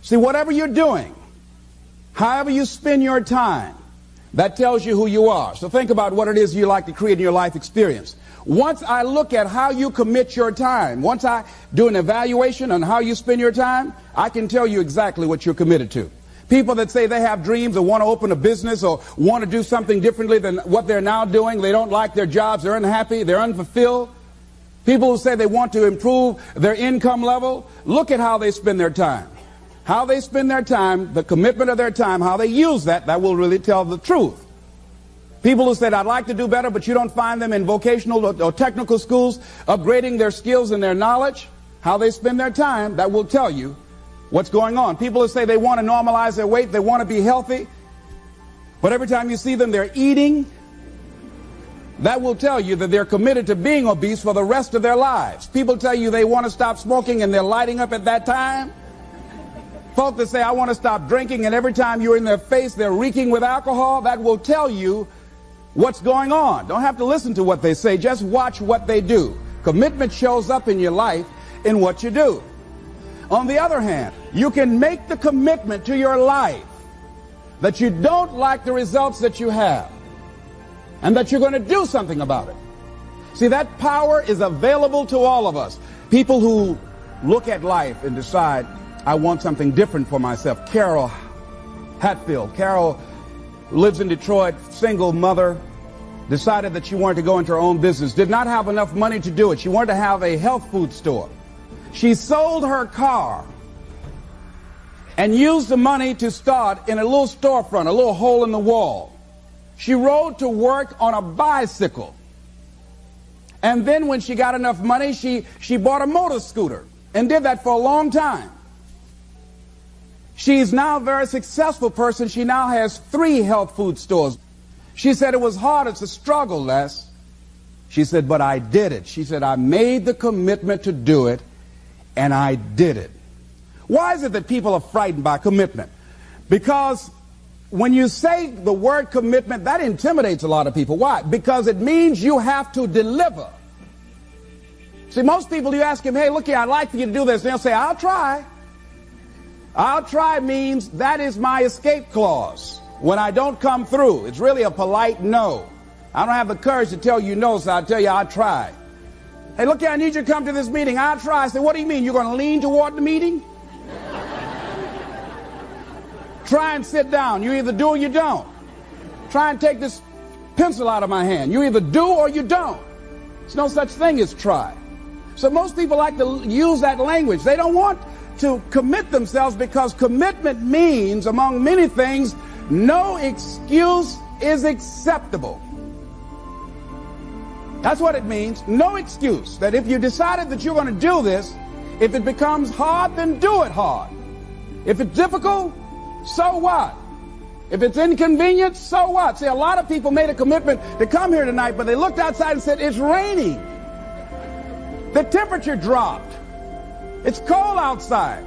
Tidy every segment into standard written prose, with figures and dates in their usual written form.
See, whatever you're doing, however you spend your time, that tells you who you are. So think about what it is you like to create in your life experience. Once I look at how you commit your time, once I do an evaluation on how you spend your time, I can tell you exactly what you're committed to. People that say they have dreams or want to open a business or want to do something differently than what they're now doing, they don't like their jobs, they're unhappy, they're unfulfilled. People who say they want to improve their income level, look at how they spend their time. How they spend their time, the commitment of their time, how they use that will really tell the truth. People who said, I'd like to do better, but you don't find them in vocational or technical schools upgrading their skills and their knowledge, how they spend their time, that will tell you what's going on. People who say they want to normalize their weight, they want to be healthy, but every time you see them, they're eating, that will tell you that they're committed to being obese for the rest of their lives. People tell you they want to stop smoking and they're lighting up at that time. Folk that say, I want to stop drinking, and every time you're in their face, they're reeking with alcohol, that will tell you what's going on. Don't have to listen to what they say, just watch what they do. Commitment shows up in your life in what you do. On the other hand, you can make the commitment to your life that you don't like the results that you have and that you're going to do something about it. See, that power is available to all of us. People who look at life and decide, I want something different for myself. Carol Hatfield. Carol lives in Detroit, single mother, decided that she wanted to go into her own business, did not have enough money to do it. She wanted to have a health food store. She sold her car and used the money to start in a little storefront, a little hole in the wall. She rode to work on a bicycle. And then when she got enough money, she bought a motor scooter and did that for a long time. She's now a very successful person. She now has 3 health food stores. She said it was hard. It's a struggle, Les. She said, but I did it. She said, I made the commitment to do it, and I did it. Why is it that people are frightened by commitment? Because when you say the word commitment, that intimidates a lot of people. Why? Because it means you have to deliver. See, most people, you ask them, hey, look here, I'd like for you to do this. And they'll say, I'll try. I'll try means that is my escape clause. When I don't come through, it's really a polite no. I don't have the courage to tell you no, so I'll tell you I'll try. Hey, look here, I need you to come to this meeting. I'll try. I say, what do you mean? You're going to lean toward the meeting? Try and sit down. You either do or you don't. Try and take this pencil out of my hand. You either do or you don't. There's no such thing as try. So most people like to use that language. They don't want to commit themselves because commitment means, among many things, no excuse is acceptable. That's what it means. No excuse. That if you decided that you're going to do this, if it becomes hard, then do it hard. If it's difficult, so what? If it's inconvenient, so what? See, a lot of people made a commitment to come here tonight, but they looked outside and said, it's raining. The temperature dropped. It's cold outside.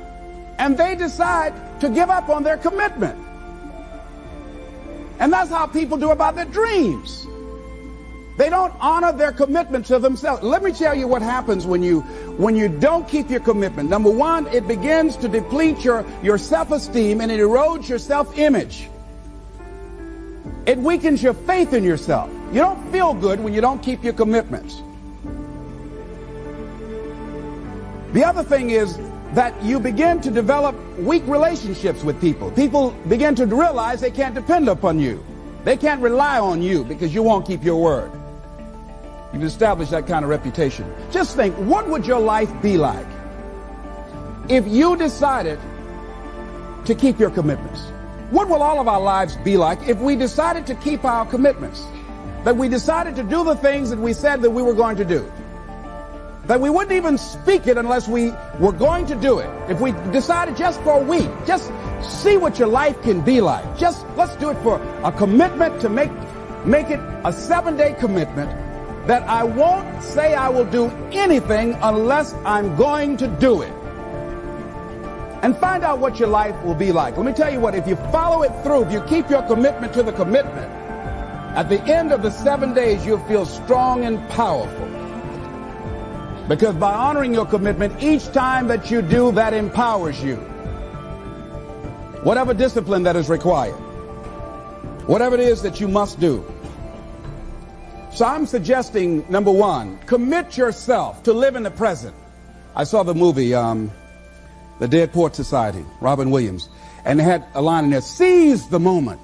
And they decide to give up on their commitment. And that's how people do about their dreams. They don't honor their commitment to themselves. Let me tell you what happens when you don't keep your commitment. Number one, it begins to deplete your self-esteem and it erodes your self-image. It weakens your faith in yourself. You don't feel good when you don't keep your commitments. The other thing is that you begin to develop weak relationships with people. People begin to realize they can't depend upon you. They can't rely on you because you won't keep your word. You've established that kind of reputation. Just think, what would your life be like if you decided to keep your commitments? What will all of our lives be like if we decided to keep our commitments? That we decided to do the things that we said that we were going to do. That we wouldn't even speak it unless we were going to do it. If we decided just for a week, just see what your life can be like. Just let's do it for a commitment to make it a 7-day commitment that I won't say I will do anything unless I'm going to do it. And find out what your life will be like. Let me tell you what, if you follow it through, if you keep your commitment to the commitment, at the end of the 7 days, you'll feel strong and powerful. Because by honoring your commitment, each time that you do, that empowers you. whatever discipline that is required, whatever it is that you must do. So I'm suggesting, number one, commit yourself to live in the present. I saw the movie, The Dead Poets Society, Robin Williams, and they had a line in there, seize the moment.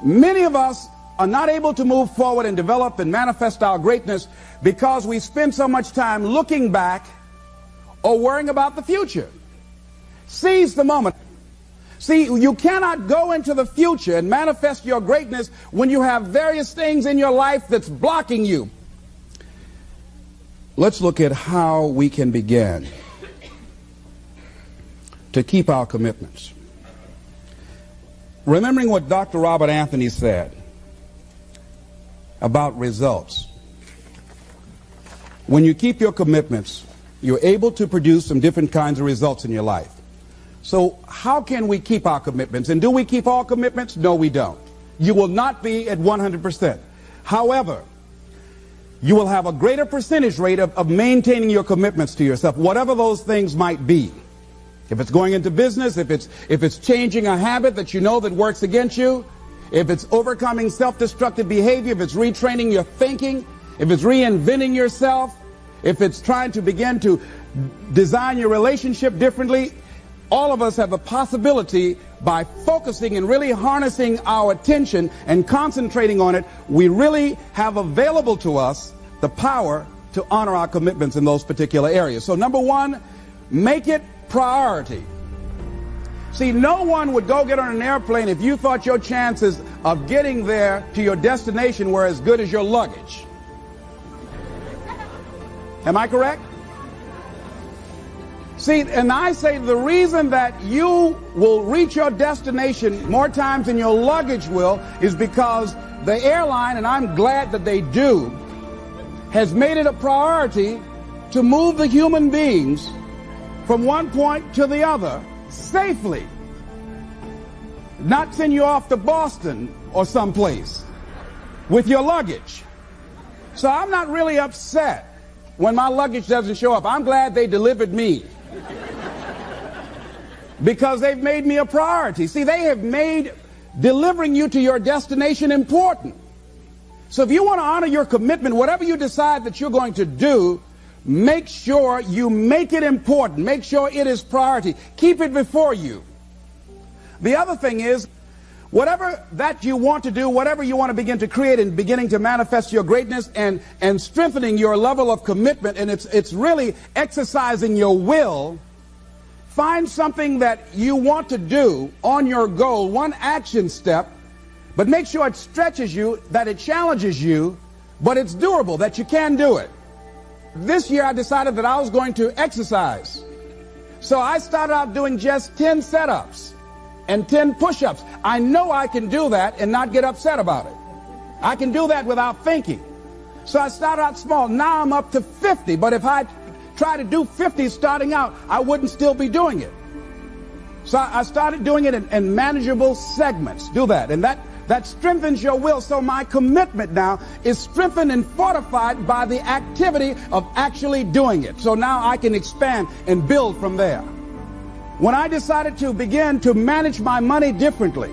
Many of us are not able to move forward and develop and manifest our greatness because we spend so much time looking back or worrying about the future. Seize the moment. See, you cannot go into the future and manifest your greatness when you have various things in your life that's blocking you. Let's look at how we can begin to keep our commitments. Remembering what Dr. Robert Anthony said about results. When you keep your commitments, you're able to produce some different kinds of results in your life. So how can we keep our commitments? And do we keep all commitments? No, we don't. You will not be at 100%. However, you will have a greater percentage rate of maintaining your commitments to yourself, whatever those things might be. If it's going into business, if it's changing a habit that you know that works against you, if it's overcoming self-destructive behavior, if it's retraining your thinking, if it's reinventing yourself, if it's trying to begin to design your relationship differently, all of us have the possibility, by focusing and really harnessing our attention and concentrating on it, we really have available to us the power to honor our commitments in those particular areas. So number one, make it priority. See, no one would go get on an airplane if you thought your chances of getting there to your destination were as good as your luggage. Am I correct? See, and I say the reason that you will reach your destination more times than your luggage will is because the airline, and I'm glad that they do, has made it a priority to move the human beings from one point to the other safely. Not send you off to Boston or someplace with your luggage. So I'm not really upset when my luggage doesn't show up. I'm glad they delivered me because they've made me a priority. See, they have made delivering you to your destination important. So if you want to honor your commitment, whatever you decide that you're going to do, make sure you make it important. Make sure it is priority. Keep it before you. The other thing is, whatever that you want to do, whatever you want to begin to create and beginning to manifest your greatness and strengthening your level of commitment, and it's really exercising your will, find something that you want to do on your goal, one action step, but make sure it stretches you, that it challenges you, but it's doable, that you can do it. This year I decided that I was going to exercise. So I started out doing just 10 setups and 10 push-ups. I know I can do that and not get upset about it. I can do that without thinking. So I started out small. Now I'm up to 50. But if I try to do 50 starting out, I wouldn't still be doing it. So I started doing it in manageable segments. Do that. And that strengthens your will. So my commitment now is strengthened and fortified by the activity of actually doing it. So now I can expand and build from there. When I decided to begin to manage my money differently,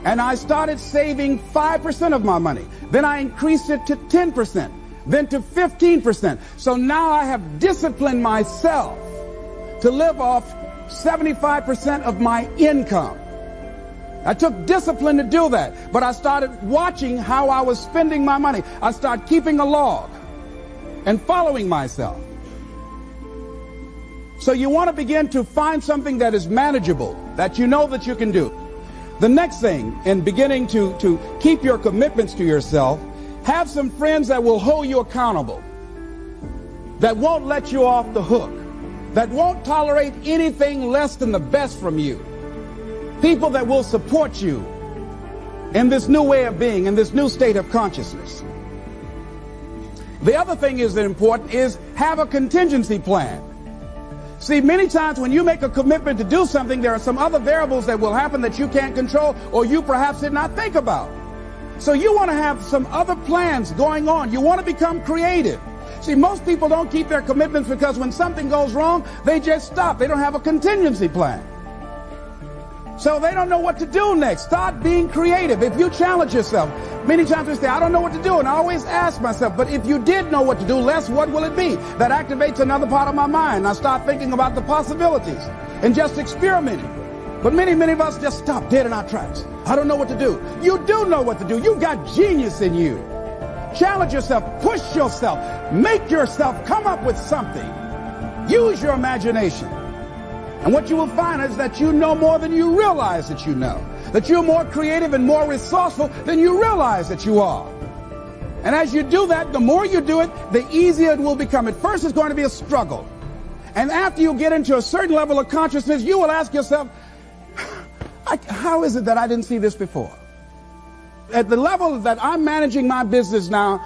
and I started saving 5% of my money, then I increased it to 10%, then to 15%. So now I have disciplined myself to live off 75% of my income. I took discipline to do that, but I started watching how I was spending my money. I started keeping a log and following myself. So you want to begin to find something that is manageable, that you know that you can do. The next thing, in beginning to keep your commitments to yourself, have some friends that will hold you accountable, that won't let you off the hook, that won't tolerate anything less than the best from you. People that will support you in this new way of being, in this new state of consciousness. The other thing is that important is have a contingency plan. See, many times when you make a commitment to do something, there are some other variables that will happen that you can't control or you perhaps did not think about. So you want to have some other plans going on. You want to become creative. See, most people don't keep their commitments because when something goes wrong, they just stop. They don't have a contingency plan. So they don't know what to do next. Start being creative. If you challenge yourself, many times we say, I don't know what to do. And I always ask myself, but if you did know what to do, Les, what will it be? That activates another part of my mind. I start thinking about the possibilities and just experimenting. But many of us just stop dead in our tracks. I don't know what to do. You do know what to do. You've got genius in you. Challenge yourself. Push yourself. Make yourself come up with something. Use your imagination. And what you will find is that you know more than you realize that you know. That you're more creative and more resourceful than you realize that you are. And as you do that, the more you do it, the easier it will become. At first, it's going to be a struggle. And after you get into a certain level of consciousness, you will ask yourself, how is it that I didn't see this before? At the level that I'm managing my business now,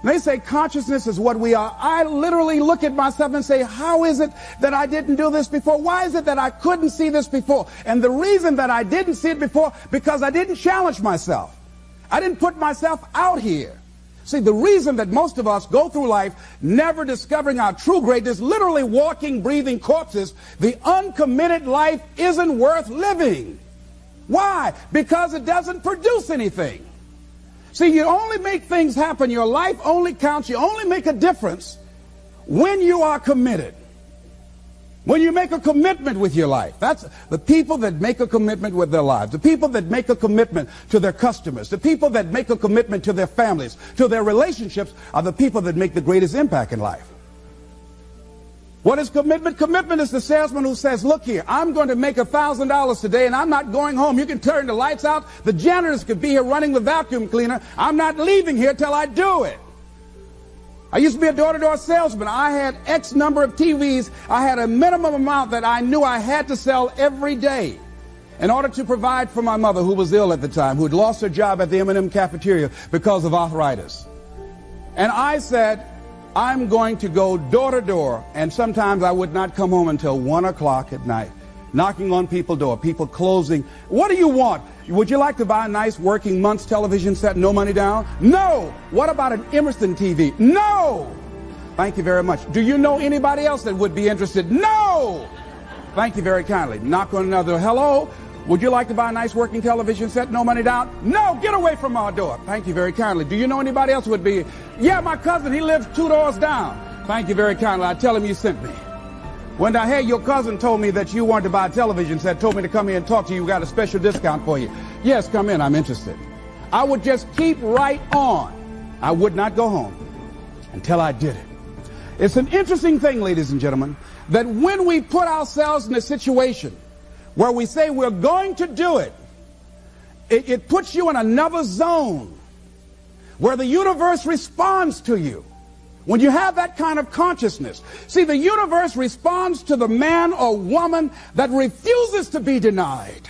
they say consciousness is what we are. I literally look at myself and say, how is it that I didn't do this before? Why is it that I couldn't see this before? And the reason that I didn't see it before, because I didn't challenge myself. I didn't put myself out here. See, the reason that most of us go through life never discovering our true greatness, literally walking, breathing corpses, the uncommitted life isn't worth living. Why? Because it doesn't produce anything. See, you only make things happen. Your life only counts. You only make a difference when you are committed. When you make a commitment with your life. That's the people that make a commitment with their lives. The people that make a commitment to their customers. The people that make a commitment to their families, to their relationships, are the people that make the greatest impact in life. What is commitment? Commitment is the salesman who says, look here, I'm going to make $1,000 today and I'm not going home. You can turn the lights out. The janitors could be here running the vacuum cleaner. I'm not leaving here till I do it. I used to be a door-to-door salesman. I had X number of TVs. I had a minimum amount that I knew I had to sell every day in order to provide for my mother, who was ill at the time, who had lost her job at the M&M cafeteria because of arthritis. And I said, I'm going to go door to door, and sometimes I would not come home until 1 o'clock at night, knocking on people's door, people closing. What do you want? Would you like to buy a nice working month's television set, no money down? No. What about an Emerson TV? No. Thank you very much. Do you know anybody else that would be interested? No. Thank you very kindly. Knock on another. Hello. Would you like to buy a nice working television set, no money down? No, get away from our door. Thank you very kindly. Do you know anybody else who would be? Yeah, my cousin, he lives 2 doors down. Thank you very kindly. I tell him you sent me. When I heard your cousin told me that you wanted to buy a television set, told me to come here and talk to you, we got a special discount for you. Yes, come in, I'm interested. I would just keep right on. I would not go home until I did it. It's an interesting thing, ladies and gentlemen, that when we put ourselves in a situation where we say we're going to do it, it puts you in another zone where the universe responds to you. When you have that kind of consciousness, see, the universe responds to the man or woman that refuses to be denied,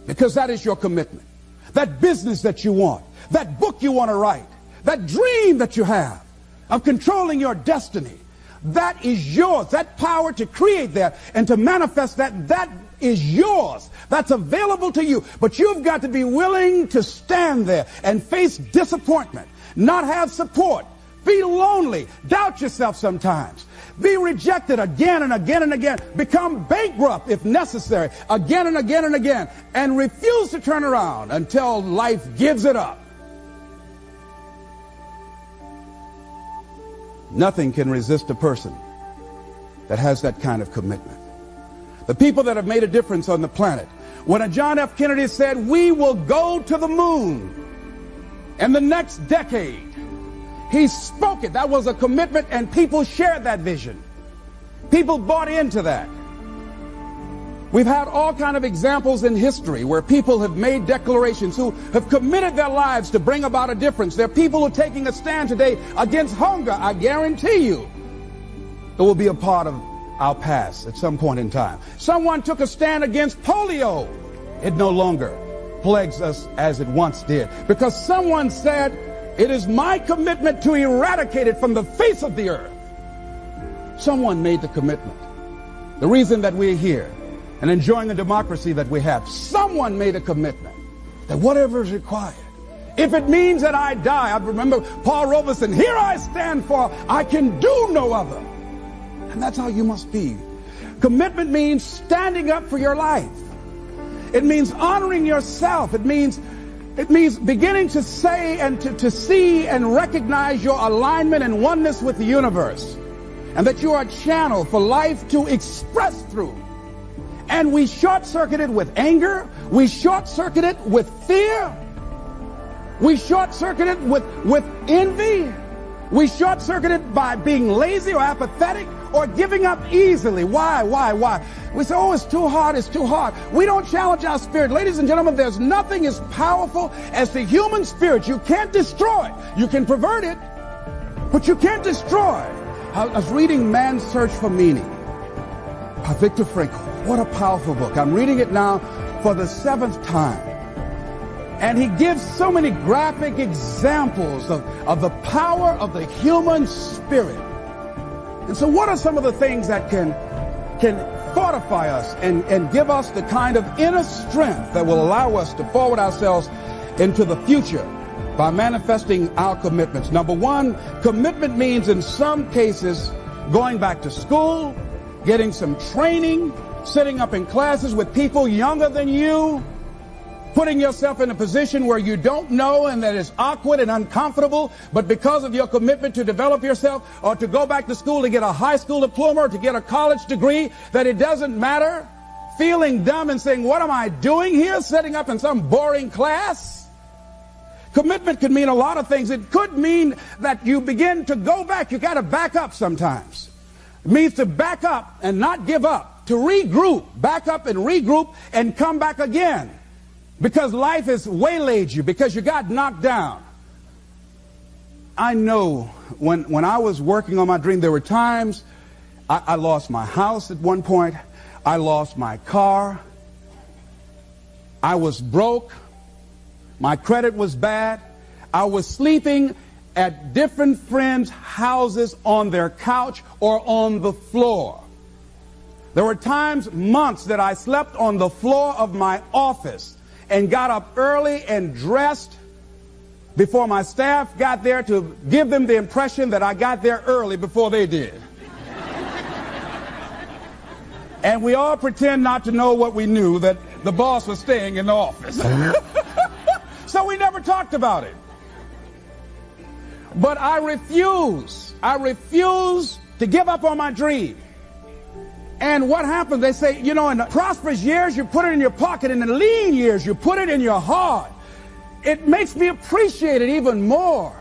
because that is your commitment. That business that you want, that book you want to write, that dream that you have of controlling your destiny, that is yours. That power to create that and to manifest that, that is yours. That's available to you. But you've got to be willing to stand there and face disappointment, not have support, be lonely, doubt yourself sometimes, be rejected again and again and again, become bankrupt if necessary, again and again and again, and refuse to turn around until life gives it up. Nothing can resist a person that has that kind of commitment. The people that have made a difference on the planet. When John F. Kennedy said, we will go to the moon in the next decade, he spoke it. That was a commitment, and people shared that vision. People bought into that. We've had all kind of examples in history where people have made declarations, who have committed their lives to bring about a difference. There are people who are taking a stand today against hunger. I guarantee you it will be a part of our past at some point in time. Someone took a stand against polio. It no longer plagues us as it once did, because someone said, it is my commitment to eradicate it from the face of the earth. Someone made the commitment. The reason that we're here and enjoying the democracy that we have, someone made a commitment that whatever is required, if it means that I die. I remember Paul Robeson, here I stand, for I can do no other. And that's how you must be. Commitment means standing up for your life. It means honoring yourself. It means beginning to say and to see and recognize your alignment and oneness with the universe, and that you are a channel for life to express through. And we short-circuit it with anger. We short-circuit it with fear. We short-circuit it with envy. We short-circuit it by being lazy or apathetic or giving up easily. Why? We say, oh, it's too hard, it's too hard. We don't challenge our spirit. Ladies and gentlemen, there's nothing as powerful as the human spirit. You can't destroy it. You can pervert it, but you can't destroy it. I was reading Man's Search for Meaning by Viktor Frankl. What a powerful book. I'm reading it now for the 7th time. And he gives so many graphic examples of the power of the human spirit. And so what are some of the things that can fortify us and give us the kind of inner strength that will allow us to forward ourselves into the future by manifesting our commitments? Number one, commitment means in some cases going back to school, getting some training, sitting up in classes with people younger than you, putting yourself in a position where you don't know and that is awkward and uncomfortable, but because of your commitment to develop yourself or to go back to school to get a high school diploma or to get a college degree, that it doesn't matter, feeling dumb and saying, what am I doing here, sitting up in some boring class? Commitment could mean a lot of things. It could mean that you begin to go back. You got to back up sometimes. It means to back up and not give up, to regroup, back up and regroup and come back again. Because life has waylaid you, because you got knocked down. I know when I was working on my dream, there were times I lost my house at one point. I lost my car. I was broke. My credit was bad. I was sleeping at different friends' houses on their couch or on the floor. There were times, months, that I slept on the floor of my office and got up early and dressed before my staff got there to give them the impression that I got there early before they did. And we all pretend not to know what we knew, that the boss was staying in the office. So we never talked about it. But I refuse to give up on my dream. And what happens? They say, you know, in the prosperous years, you put it in your pocket. In the lean years, you put it in your heart. It makes me appreciate it even more.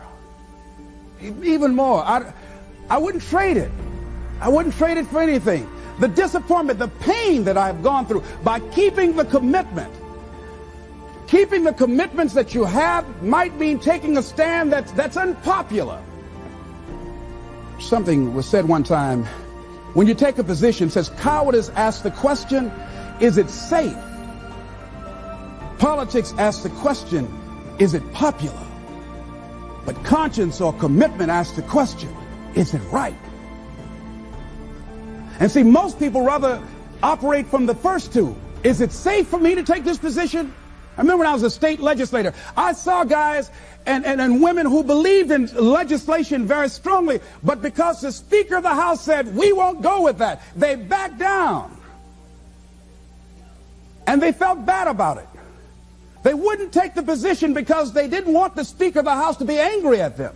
Even more. I wouldn't trade it. I wouldn't trade it for anything. The disappointment, the pain that I've gone through by keeping the commitment. Keeping the commitments that you have might mean taking a stand that's unpopular. Something was said one time. When you take a position, it says cowardice asks the question, is it safe? Politics asks the question, is it popular? But conscience or commitment asks the question, is it right? And see, most people rather operate from the first two. Is it safe for me to take this position? I remember when I was a state legislator, I saw guys and women who believed in legislation very strongly, but because the Speaker of the House said, we won't go with that, they backed down. And they felt bad about it. They wouldn't take the position because they didn't want the Speaker of the House to be angry at them.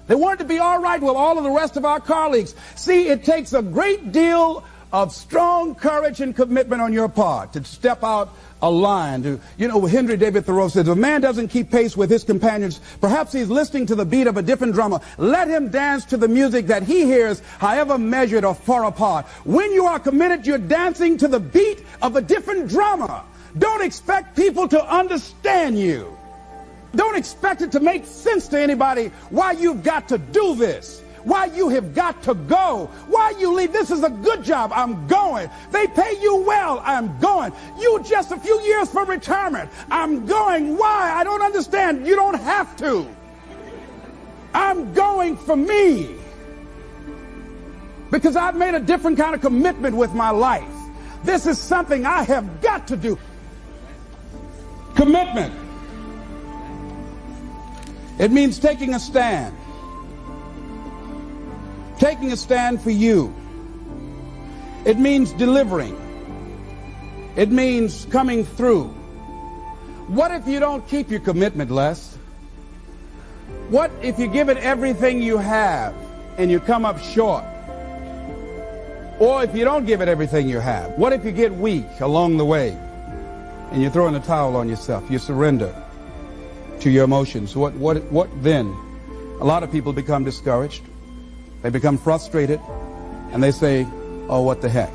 They wanted to be all right with all of the rest of our colleagues. See, it takes a great deal of strong courage and commitment on your part to step out a line. Henry David Thoreau says, if a man doesn't keep pace with his companions, perhaps he's listening to the beat of a different drummer. Let him dance to the music that he hears, however measured or far apart. When you are committed, you're dancing to the beat of a different drummer. Don't expect people to understand you. Don't expect it to make sense to anybody why you've got to do this. Why you have got to go. Why you leave. This is a good job. I'm going. They pay you well. I'm going. You just a few years for retirement. I'm going. Why? I don't understand. You don't have to. I'm going for me. Because I've made a different kind of commitment with my life. This is something I have got to do. Commitment. It means taking a stand. Taking a stand for you. It means delivering. It means coming through. What if you don't keep your commitment, Les? What if you give it everything you have and you come up short? Or if you don't give it everything you have, what if you get weak along the way and you throw in the towel on yourself? You surrender to your emotions. What then? A lot of people become discouraged. They become frustrated and they say, oh, what the heck?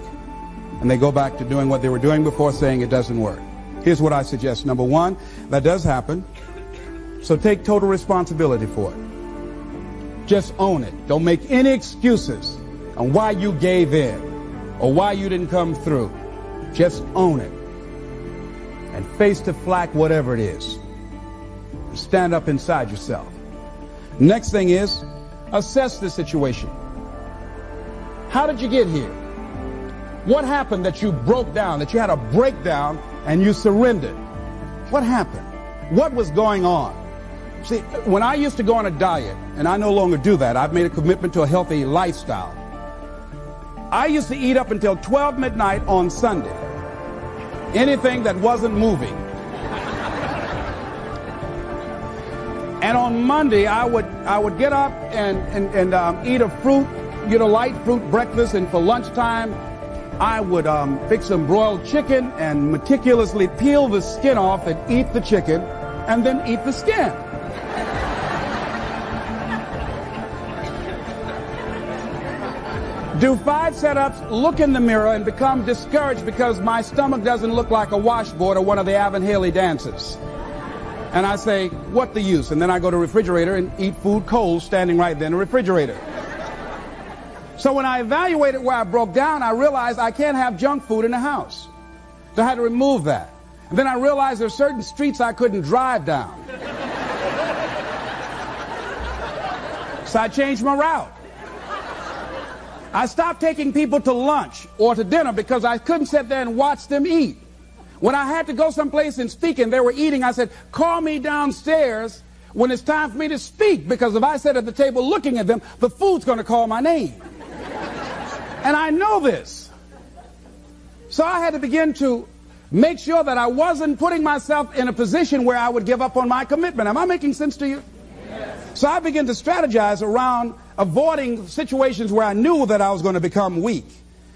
And they go back to doing what they were doing before, saying it doesn't work. Here's what I suggest. Number one, that does happen. So take total responsibility for it. Just own it. Don't make any excuses on why you gave in or why you didn't come through. Just own it and face the flak, whatever it is. Stand up inside yourself. Next thing is, assess the situation. How did you get here? What happened that you broke down, that you had a breakdown and you surrendered? What happened? What was going on? See, when I used to go on a diet, and I no longer do that, I've made a commitment to a healthy lifestyle. I used to eat up until 12 midnight on Sunday. Anything that wasn't moving. And on Monday, I would get up and eat a fruit, light fruit breakfast, and for lunchtime, I would fix some broiled chicken and meticulously peel the skin off and eat the chicken, and then eat the skin. Do 5 setups, look in the mirror, and become discouraged because my stomach doesn't look like a washboard or one of the Evan Haley dances. And I say, what the use? And then I go to the refrigerator and eat food cold, standing right there in the refrigerator. So when I evaluated where I broke down, I realized I can't have junk food in the house. So I had to remove that. And then I realized there are certain streets I couldn't drive down. So I changed my route. I stopped taking people to lunch or to dinner because I couldn't sit there and watch them eat. When I had to go someplace and speak and they were eating, I said, call me downstairs when it's time for me to speak, because if I sit at the table looking at them, the food's going to call my name. And I know this. So I had to begin to make sure that I wasn't putting myself in a position where I would give up on my commitment. Am I making sense to you? Yes. So I began to strategize around avoiding situations where I knew that I was going to become weak.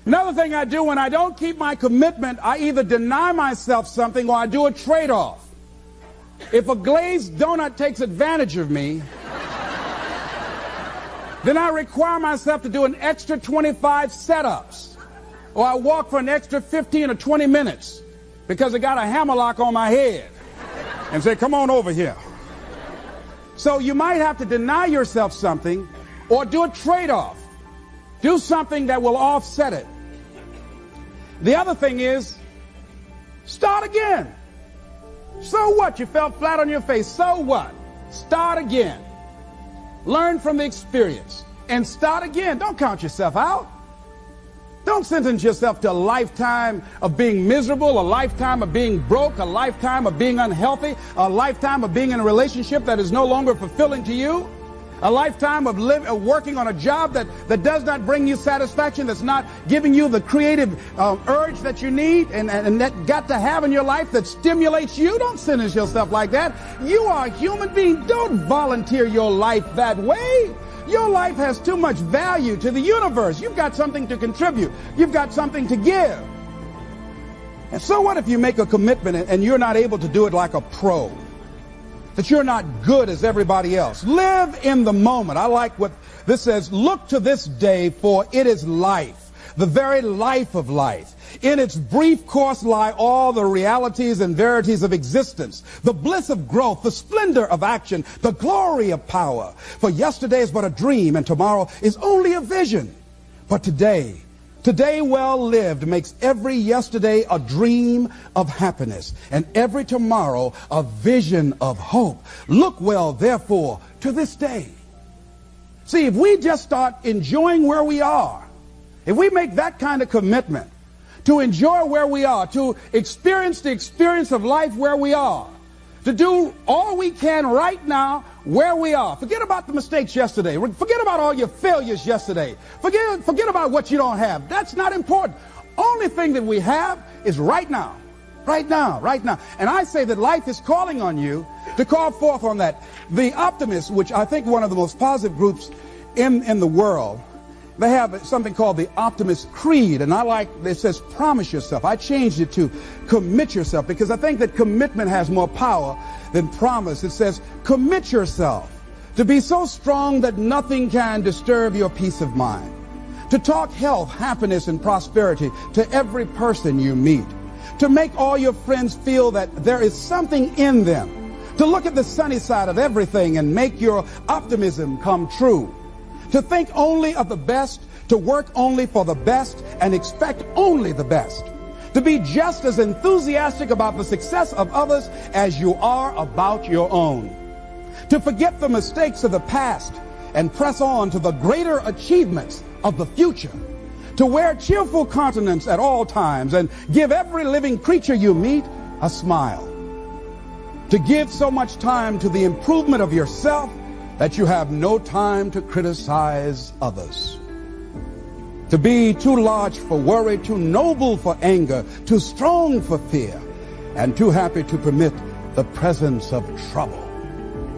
Another thing I do when I don't keep my commitment, I either deny myself something or I do a trade-off. If a glazed donut takes advantage of me, then I require myself to do an extra 25 setups, or I walk for an extra 15 or 20 minutes because I got a hammerlock on my head and say, come on over here. So you might have to deny yourself something or do a trade-off. Do something that will offset it. The other thing is, start again. So what? You fell flat on your face. So what? Start again. Learn from the experience and start again. Don't count yourself out. Don't sentence yourself to a lifetime of being miserable, a lifetime of being broke, a lifetime of being unhealthy, a lifetime of being in a relationship that is no longer fulfilling to you, a lifetime of working on a job that does not bring you satisfaction, that's not giving you the creative urge that you need and that got to have in your life that stimulates you. Don't sentence yourself like that. You are a human being. Don't volunteer your life that way. Your life has too much value to the universe. You've got something to contribute. You've got something to give. And so what if you make a commitment and you're not able to do it like a pro? That you're not good as everybody else. Live in the moment. I like what this says. Look to this day, for it is life, the very life of life. In its brief course lie all the realities and verities of existence, the bliss of growth, the splendor of action, the glory of power. For yesterday is but a dream, and tomorrow is only a vision. But today well lived makes every yesterday a dream of happiness, and every tomorrow a vision of hope. Look well, therefore, to this day. See, if we just start enjoying where we are, if we make that kind of commitment to enjoy where we are, to experience the experience of life where we are, to do all we can right now where we are. Forget about the mistakes yesterday. Forget about all your failures yesterday. Forget about what you don't have. That's not important. Only thing that we have is right now. Right now, right now. And I say that life is calling on you to call forth on that. The optimists, which I think one of the most positive groups in the world, they have something called the Optimist Creed, and I like, it says promise yourself. I changed it to commit yourself, because I think that commitment has more power than promise. It says commit yourself to be so strong that nothing can disturb your peace of mind, to talk health, happiness, and prosperity to every person you meet, to make all your friends feel that there is something in them, to look at the sunny side of everything and make your optimism come true, to think only of the best, to work only for the best, and expect only the best, to be just as enthusiastic about the success of others as you are about your own, to forget the mistakes of the past and press on to the greater achievements of the future, to wear cheerful countenance at all times and give every living creature you meet a smile, to give so much time to the improvement of yourself that you have no time to criticize others, to be too large for worry, too noble for anger, too strong for fear, and too happy to permit the presence of trouble.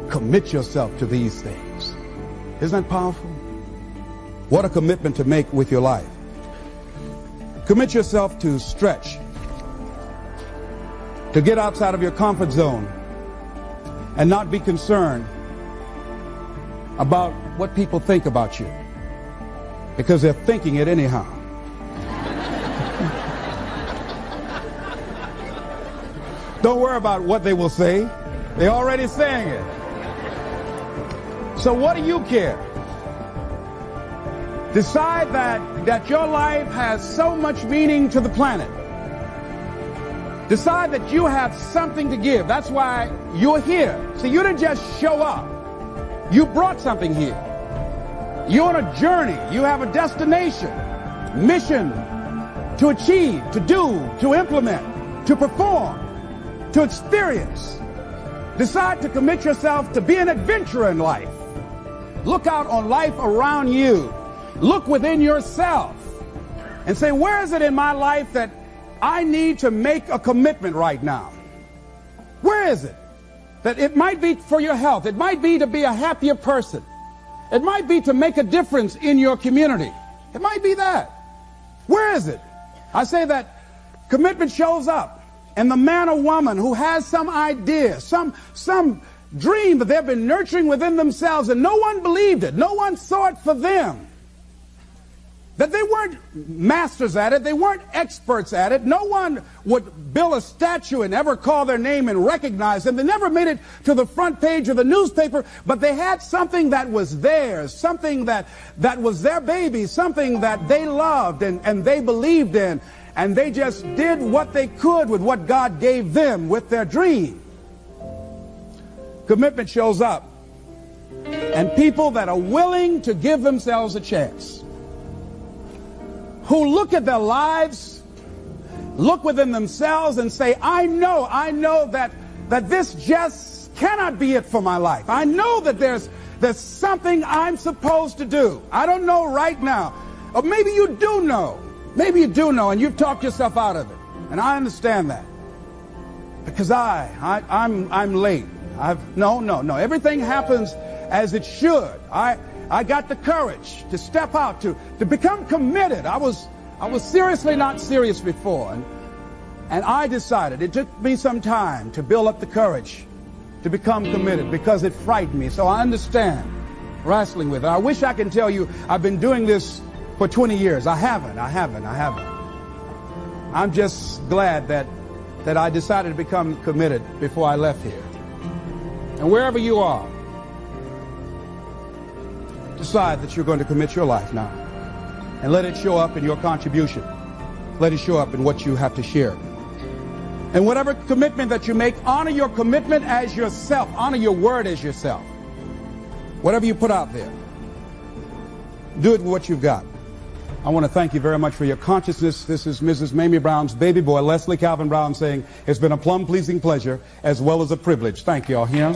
Commit yourself to these things. Isn't that powerful? What a commitment to make with your life. Commit yourself to stretch, to get outside of your comfort zone and not be concerned about what people think about you, because they're thinking it anyhow. Don't worry about what they will say. They're already saying it. So what do you care? Decide that your life has so much meaning to the planet. Decide that you have something to give. That's why you're here. So you didn't just show up. You brought something here. You're on a journey. You have a destination, mission to achieve, to do, to implement, to perform, to experience. Decide to commit yourself to be an adventurer in life. Look out on life around you. Look within yourself and say, where is it in my life that I need to make a commitment right now? Where is it? That it might be for your health. It might be to be a happier person. It might be to make a difference in your community. It might be that. Where is it? I say that commitment shows up in the man or woman who has some idea, some dream that they've been nurturing within themselves, and no one believed it. No one saw it for them. That they weren't masters at it. They weren't experts at it. No one would build a statue and ever call their name and recognize them. They never made it to the front page of the newspaper, but they had something that was theirs, something that was their baby, something that they loved and they believed in, and they just did what they could with what God gave them with their dream. Commitment shows up, and people that are willing to give themselves a chance, who look at their lives, look within themselves and say, I know that this just cannot be it for my life. I know that there's something I'm supposed to do. I don't know right now. Or maybe you do know. Maybe you do know, and you've talked yourself out of it. And I understand that. Because I'm late. No. Everything happens as it should. I got the courage to step out, to become committed. I was seriously not serious before. And I decided, it took me some time to build up the courage to become committed because it frightened me. So I understand wrestling with it. I wish I could tell you I've been doing this for 20 years. I haven't. I'm just glad that I decided to become committed before I left here. And wherever you are, decide that you're going to commit your life now. And let it show up in your contribution. Let it show up in what you have to share. And whatever commitment that you make, honor your commitment as yourself. Honor your word as yourself. Whatever you put out there, do it with what you've got. I want to thank you very much for your consciousness. This is Mrs. Mamie Brown's baby boy, Leslie Calvin Brown, saying it's been a plum-pleasing pleasure as well as a privilege. Thank you all here.